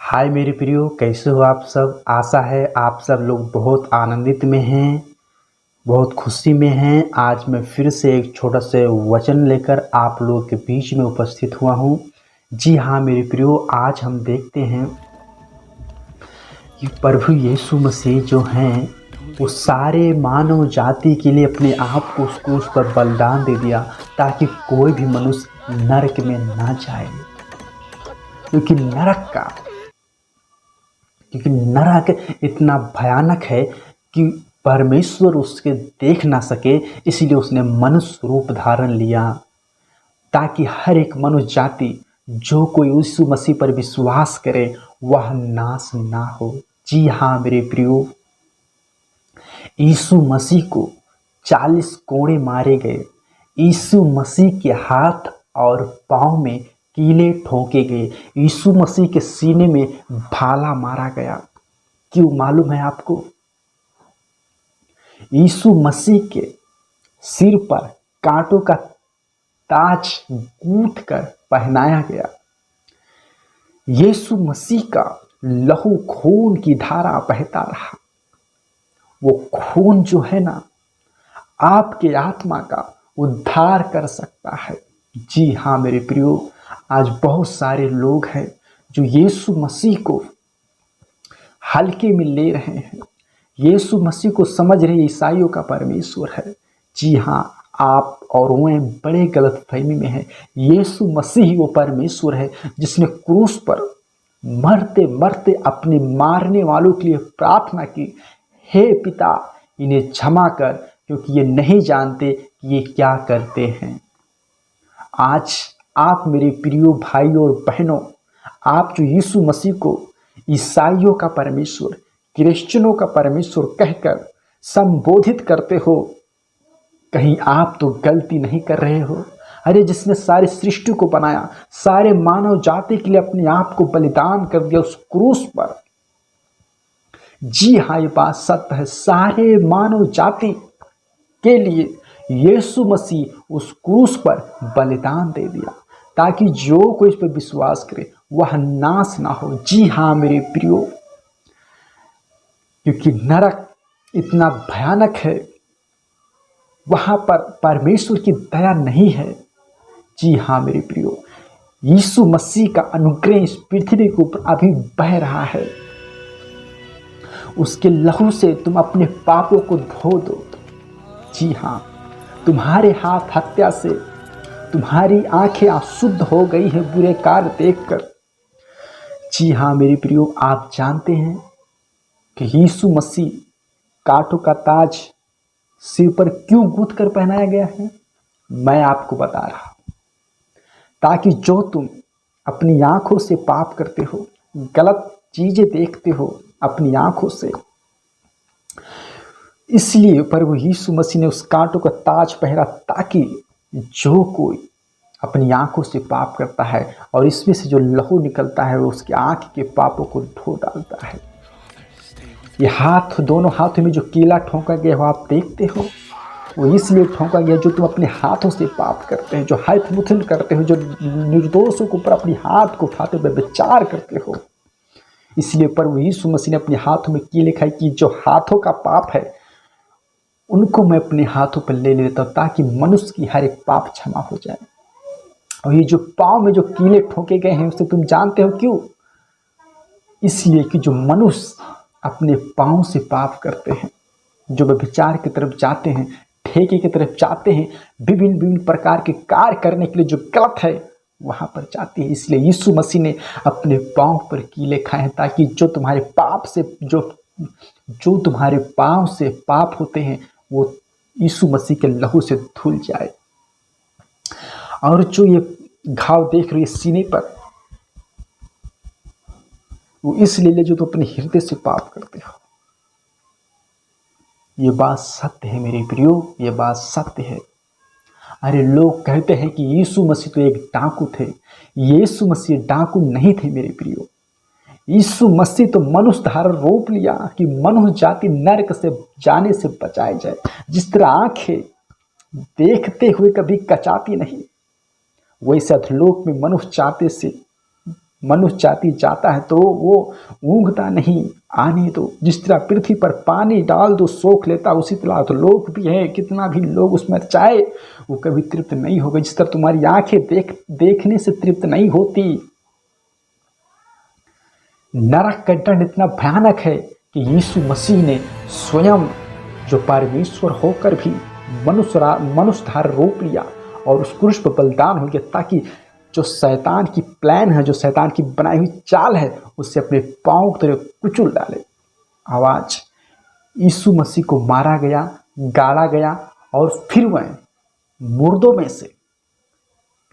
हाय मेरे प्रियो, कैसे हो आप सब। आशा है आप सब लोग बहुत आनंदित में हैं, बहुत खुशी में हैं। आज मैं फिर से एक छोटा सा वचन लेकर आप लोगों के बीच में उपस्थित हुआ हूँ। जी हाँ मेरे प्रियो, आज हम देखते हैं कि प्रभु यीशु मसीह जो हैं वो सारे मानव जाति के लिए अपने आप को उस क्रूस पर बलिदान दे दिया ताकि कोई भी मनुष्य नरक में ना जाए। क्योंकि नरक इतना भयानक है कि परमेश्वर उसके देख ना सके, इसलिए उसने मनुष्य रूप धारण लिया ताकि हर एक मनुष्य जाति जो कोई यीशु मसीह पर विश्वास करे वह नाश ना हो। जी हाँ मेरे प्रियो, यीशु मसीह को 40 कोड़े मारे गए। यीशु मसीह के हाथ और पांव में कीले ठोके गए। यीशु मसीह के सीने में भाला मारा गया। क्यों मालूम है आपको? यीशु मसीह के सिर पर कांटों का ताज गूंथ कर पहनाया गया। यीशु मसीह का लहू खून की धारा बहता रहा। वो खून जो है ना, आपके आत्मा का उद्धार कर सकता है। जी हाँ मेरे प्रियो, आज बहुत सारे लोग हैं जो यीशु मसीह को हल्के में ले रहे हैं, यीशु मसीह को समझ रहे ईसाइयों का परमेश्वर है। जी हाँ, आप और वह बड़े गलतफहमी में हैं। यीशु मसीह वो परमेश्वर है जिसने क्रूस पर मरते मरते अपने मारने वालों के लिए प्रार्थना की, हे पिता इन्हें क्षमा कर क्योंकि ये नहीं जानते कि ये क्या करते हैं। आज आप मेरे प्रियो भाइयों और बहनों, आप जो यीशु मसीह को ईसाइयों का परमेश्वर, क्रिश्चियनों का परमेश्वर कहकर संबोधित करते हो, कहीं आप तो गलती नहीं कर रहे हो? अरे जिसने सारी सृष्टि को बनाया, सारे मानव जाति के लिए अपने आप को बलिदान कर दिया उस क्रूस पर। जी हाँ, ये बात सत्य है, सारे मानव जाति के लिए यीशु मसीह उस क्रूस पर बलिदान दे दिया ताकि जो कोई इस पर विश्वास करे वह नाश ना हो। जी हाँ मेरे प्रियो, क्योंकि नरक इतना भयानक है, वहां पर परमेश्वर की दया नहीं है। जी हाँ मेरे प्रियो, यीशु मसीह का अनुग्रह इस पृथ्वी के ऊपर अभी बह रहा है। उसके लहू से तुम अपने पापों को धो दो। जी हाँ, तुम्हारे हाथ हत्या से, तुम्हारी आंखें अशुद्ध हो गई है बुरे कार्य देखकर। जी हाँ मेरे प्रियो, आप जानते हैं कि यीशु मसीह कांटों का ताज सिर पर क्यों गूंथ कर पहनाया गया है? मैं आपको बता रहा हूं, ताकि जो तुम अपनी आंखों से पाप करते हो, गलत चीजें देखते हो अपनी आंखों से, इसलिए प्रभु यीशु मसीह ने उस कांटों का ताज पहना ताकि जो कोई अपनी आंखों से पाप करता है और इसमें से जो लहू निकलता है वो उसकी आंख के पापों को धो डालता है। ये हाथ, दोनों हाथों में जो कीला ठोंका गया हो आप देखते हो, वो इसलिए ठोंका गया जो तुम अपने हाथों से पाप करते हैं, जो हाथ मुथन करते हो, जो निर्दोषों के ऊपर अपने हाथ को उठाते हुए विचार करते हो। इसलिए प्रभु यीशु मसीह ने अपने हाथों में कीले खाई कि जो हाथों का पाप है उनको मैं अपने हाथों पर ले लेता हूं ताकि मनुष्य की हर एक पाप क्षमा हो जाए। और ये जो पांव में जो कीले ठोके गए हैं उससे तुम जानते हो क्यों? इसलिए कि जो मनुष्य अपने पांव से पाप करते हैं, जो व्यभिचार की तरफ जाते हैं, ठेके की तरफ जाते हैं, विभिन्न विभिन्न प्रकार के कार्य करने के लिए जो गलत है वहां पर जाते हैं। इसलिए यीशु मसीह ने अपने पांव पर कीले खाए हैं ताकि जो तुम्हारे पाप से, जो तुम्हारे पांव से पाप होते हैं वो यीशु मसीह के लहू से धुल जाए। और जो ये घाव देख रही है सीने पर, वो इसलिए जो तुम अपने हृदय से पाप करते हो। ये बात सत्य है मेरे प्रियो, ये बात सत्य है। अरे लोग कहते हैं कि यीशु मसीह तो एक डाकू थे। यीशु मसीह डाकू नहीं थे मेरे प्रियो। यीशु मसीह तो मनुष्य धारण रूप लिया कि मनुष्य जाति नरक से जाने से बचाई जाए। जिस तरह आंखें देखते हुए कभी कचाती नहीं, वैसे अधोलोक में मनुष्य चाहते से मनुष्य जाति जाता है तो वो ऊँघता नहीं, आने दो। जिस तरह पृथ्वी पर पानी डाल दो सोख लेता, उसी तरह तो लोग भी हैं, कितना भी लोग उसमें चाहे वो कभी तृप्त नहीं होगा। जिस तरह तुम्हारी आंखें देखने से तृप्त नहीं होती। नरक का दंड इतना भयानक है कि यीशु मसीह ने स्वयं जो परमेश्वर होकर भी मनुष्य धार रोप लिया और उस क्रूस पर बलिदान हो गया, ताकि जो शैतान की प्लान है, जो शैतान की बनाई हुई चाल है, उससे अपने पांव की तरह कुचल डाले। आवाज यीशु मसीह को मारा गया, गाड़ा गया और फिर वह मुर्दों में से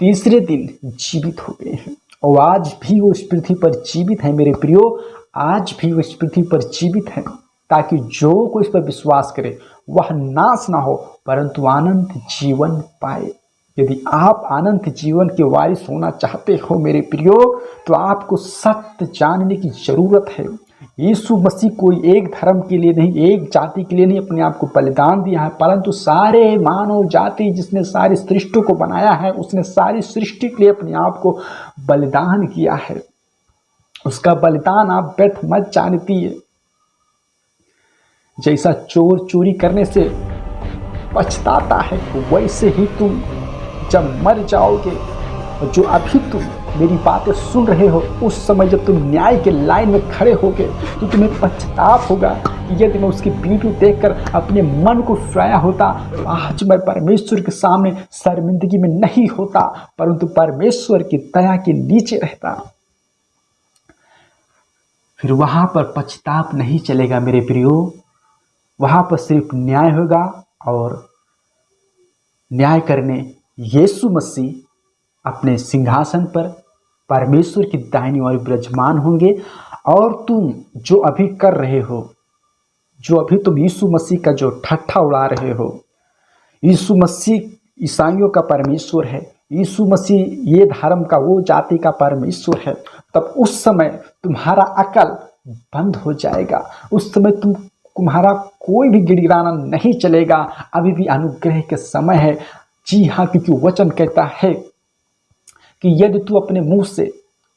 तीसरे दिन जीवित हो गए हैं। और आज भी वो इस पृथ्वी पर जीवित है मेरे प्रियो, आज भी वो इस पृथ्वी पर जीवित है, ताकि जो कोई इस पर विश्वास करे वह नाश ना हो परंतु अनंत जीवन पाए। यदि आप अनंत जीवन के वारिस होना चाहते हो मेरे प्रियो, तो आपको सत्य जानने की जरूरत है। यीशु मसीह कोई एक धर्म के लिए नहीं, एक जाति के लिए नहीं अपने आप को बलिदान दिया है, परंतु सारे मानव जाति, जिसने सारी सृष्टि को बनाया है, उसने सारी सृष्टि के लिए अपने आप को बलिदान किया है। उसका बलिदान आप व्यर्थ मत जानती है। जैसा चोर चोरी करने से पछताता है, वैसे ही तुम जब मर जाओगे, जो अभी तुम मेरी बातें सुन रहे हो, उस समय जब तुम न्याय के लाइन में खड़े होगे तो तुम्हें पछतावा होगा कि यदि मैं उसकी वीडियो देखकर अपने मन को फिराया होता तो आज मैं परमेश्वर के सामने शर्मिंदगी में नहीं होता, परंतु परमेश्वर की दया के नीचे रहता। फिर वहां पर पछतावा नहीं चलेगा मेरे प्रियो, वहां पर सिर्फ न्याय होगा और न्याय करने यीशु मसीह अपने सिंहासन पर परमेश्वर की दाहिनी ओर विराजमान होंगे। और तुम जो अभी कर रहे हो, जो अभी तुम यीशु मसीह का जो ठट्ठा उड़ा रहे हो, यीशु मसीह ईसाइयों का परमेश्वर है, यीशु मसीह ये धर्म का वो जाति का परमेश्वर है, तब उस समय तुम्हारा अकल बंद हो जाएगा। उस समय तुम्हारा कोई भी गिड़गिड़ाना नहीं चलेगा। अभी भी अनुग्रह के समय है। जी हाँ, क्योंकि वचन कहता है कि यदि तू अपने मुंह से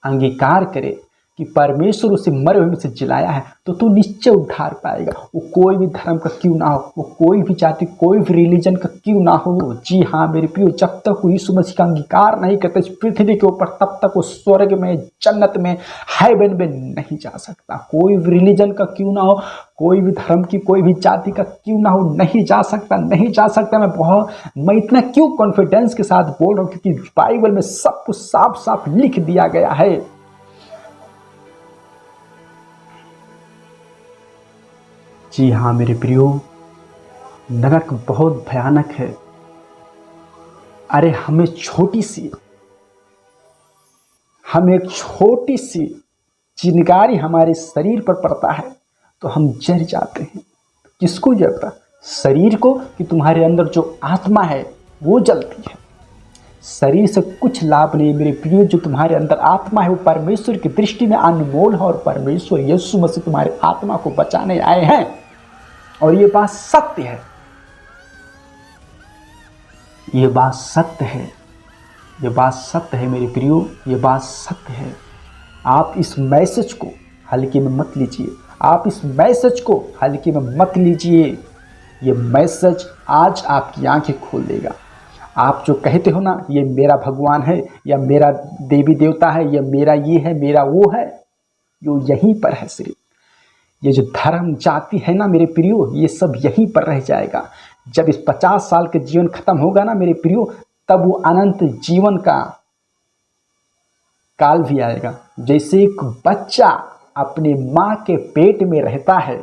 अंगीकार करे कि परमेश्वर उसे मरे हुए में से जिलाया है, तो तू निश्चय उद्धार पाएगा। वो कोई भी धर्म का क्यों ना हो, वो कोई भी जाति, कोई भी रिलीजन का क्यों ना हो। जी हाँ मेरे प्रियो, जब तक वो यीशु मसीह का अंगीकार नहीं करता इस पृथ्वी के ऊपर, तब तक वो स्वर्ग में, जन्नत में, हेवन में नहीं जा सकता। कोई भी रिलीजन का क्यों ना हो, कोई भी धर्म की, कोई भी जाति का क्यों ना हो, नहीं जा सकता, नहीं जा सकता। मैं इतना क्यों कॉन्फिडेंस के साथ बोल रहा हूँ, क्योंकि बाइबल में सब कुछ साफ साफ लिख दिया गया है। जी हाँ मेरे प्रियो, नरक बहुत भयानक है। अरे हमें एक छोटी सी चिनगारी हमारे शरीर पर पड़ता है तो हम जल जाते हैं। किसको जलता? शरीर को, कि तुम्हारे अंदर जो आत्मा है वो जलती है। शरीर से कुछ लाभ नहीं मेरे प्रियो। जो तुम्हारे अंदर आत्मा है वो परमेश्वर की दृष्टि में अनमोल है, और परमेश्वर यीशु मसीह तुम्हारे आत्मा को बचाने आए हैं। और ये बात सत्य है, ये बात सत्य है, ये बात सत्य है मेरे प्रियो, ये बात सत्य है। आप इस मैसेज को हल्के में मत लीजिए, आप इस मैसेज को हल्के में मत लीजिए। ये मैसेज आज आपकी आंखें खोल देगा। आप जो कहते हो ना, ये मेरा भगवान है, या मेरा देवी देवता है, या मेरा ये है, मेरा वो है, जो यहीं पर है। सिर्फ ये जो धर्म जाति है ना मेरे प्रियो, ये सब यहीं पर रह जाएगा। जब इस 50 साल का जीवन खत्म होगा ना मेरे प्रियो, तब वो अनंत जीवन का काल भी आएगा। जैसे एक बच्चा अपने माँ के पेट में रहता है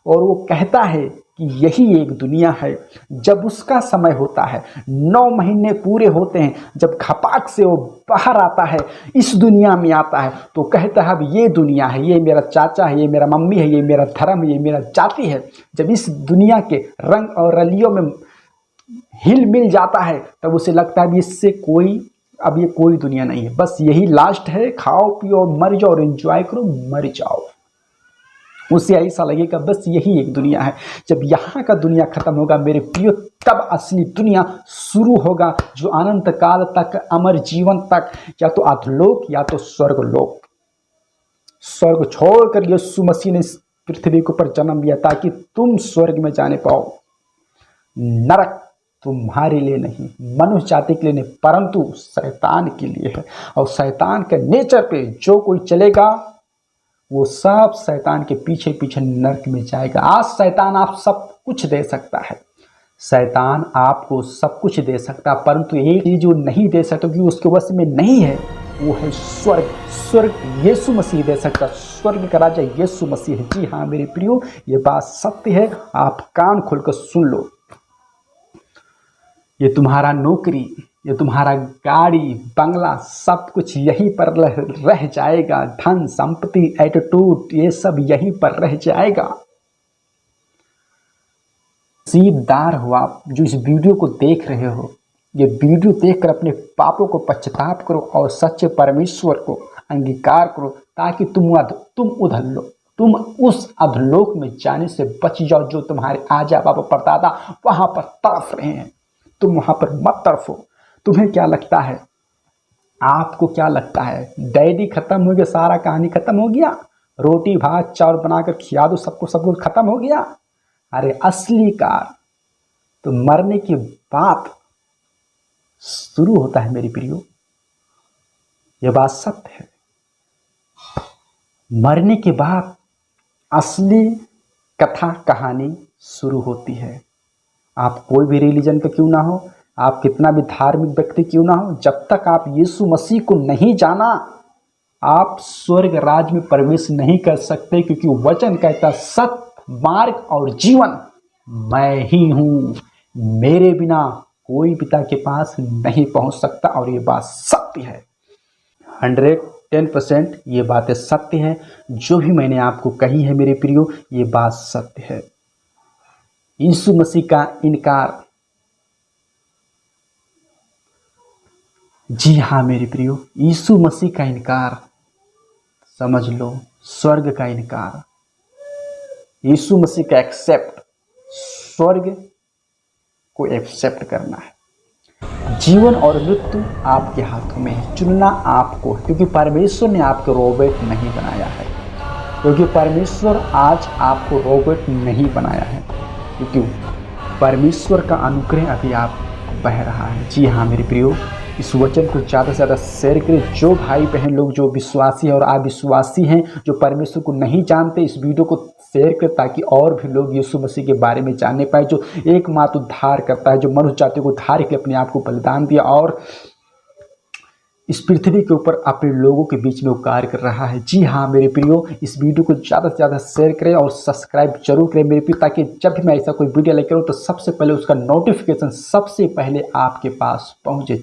और वो कहता है कि यही एक दुनिया है। जब उसका समय होता है, 9 महीने पूरे होते हैं, जब खपाक से वो बाहर आता है, इस दुनिया में आता है, तो कहता है अब ये दुनिया है, ये मेरा चाचा है, ये मेरा मम्मी है, ये मेरा धर्म है, ये मेरा जाति है। जब इस दुनिया के रंग और रलियों में हिल मिल जाता है, तब उसे लगता है इससे अब ये कोई दुनिया नहीं है, बस यही लास्ट है। खाओ पियो मर जाओ और एंजॉय करो, मर जाओ। उसे ऐसा लगेगा बस यही एक दुनिया है। जब यहाँ का दुनिया खत्म होगा मेरे प्रियो, तब असली दुनिया शुरू होगा, जो अनंत काल तक, अमर जीवन तक, या तो अधलोक या तो स्वर्गलोक। स्वर्ग छोड़कर यीशु मसीह ने इस पृथ्वी के ऊपर जन्म लिया ताकि तुम स्वर्ग में जाने पाओ। नरक तुम्हारे लिए नहीं, मनुष्य जाति के लिए नहीं, परंतु शैतान के लिए है। और शैतान के नेचर पे जो कोई चलेगा वो सब शैतान के पीछे पीछे नरक में जाएगा। आज शैतान आप सब कुछ दे सकता है, शैतान आपको सब कुछ दे सकता है, परंतु एक चीज जो नहीं दे सकता क्योंकि उसके वश में नहीं है, वो है स्वर्ग। स्वर्ग यीशु मसीह दे सकता, स्वर्ग का राजा यीशु मसीह है। जी हाँ मेरे प्रियो, ये बात सत्य है, आप कान खोलकर सुन लो। ये तुम्हारा नौकरी, ये तुम्हारा गाड़ी बंगला सब कुछ यहीं पर रह जाएगा। धन संपत्ति एटीट्यूड ये सब यहीं पर रह जाएगा। नसीबदार हो आप जो इस वीडियो को देख रहे हो। ये वीडियो देखकर अपने पापों को पश्चाताप करो और सच्चे परमेश्वर को अंगीकार करो ताकि तुम उस अधलोक में जाने से बच जाओ जो तुम्हारे आजा बाबा परदादा वहां पर तड़फ रहे हैं। तुम वहां पर मत तड़फो। तुम्हें क्या लगता है, आपको क्या लगता है डैडी खत्म हो गया, सारा कहानी खत्म हो गया, रोटी भात चावल बनाकर खिला दो सबको, सब कुछ खत्म हो गया? अरे असली कार तो मरने के बाद शुरू होता है मेरी प्रियो। यह बात सत्य है। मरने के बाद असली कथा कहानी शुरू होती है। आप कोई भी रिलीजन का क्यों ना हो, आप कितना भी धार्मिक व्यक्ति क्यों ना हो, जब तक आप यीशु मसीह को नहीं जाना आप स्वर्ग राज में प्रवेश नहीं कर सकते, क्योंकि वचन कहता सत्य मार्ग और जीवन मैं ही हूं, मेरे बिना कोई पिता के पास नहीं पहुंच सकता। और ये बात सत्य है, 110% ये बातें सत्य है। जो भी मैंने आपको कही है मेरे प्रियो, ये बात सत्य है। यीशु मसीह का इनकार, जी हाँ मेरे प्रियो, यीशु मसीह का इनकार समझ लो स्वर्ग का इनकार। यीशु मसीह का एक्सेप्ट, स्वर्ग को एक्सेप्ट करना है। जीवन और मृत्यु आपके हाथों में है, चुनना आपको है, क्योंकि परमेश्वर ने आपको रोबोट नहीं बनाया है। क्योंकि परमेश्वर आज आपको रोबोट नहीं बनाया है, क्योंकि परमेश्वर का अनुग्रह अभी आप बह रहा है। जी हाँ मेरे प्रियो, इस वचन को ज़्यादा से ज़्यादा शेयर करें। जो भाई बहन लोग जो विश्वासी हैं और अविश्वासी हैं, जो परमेश्वर को नहीं जानते, इस वीडियो को शेयर करें ताकि और भी लोग यीशु मसीह के बारे में जानने पाए, जो एकमात्र उद्धार करता है, जो मनुष्य जाति को उद्धार के अपने आप को बलिदान दिया और इस पृथ्वी के ऊपर अपने लोगों के बीच में वो कार्य कर रहा है। जी हाँ मेरे प्रियो, इस वीडियो को ज़्यादा से ज़्यादा शेयर करें और सब्सक्राइब जरूर करें मेरे प्रियो, ताकि जब भी मैं ऐसा कोई वीडियो लेकर आऊँ तो सबसे पहले उसका नोटिफिकेशन सबसे पहले आपके पास पहुँचे।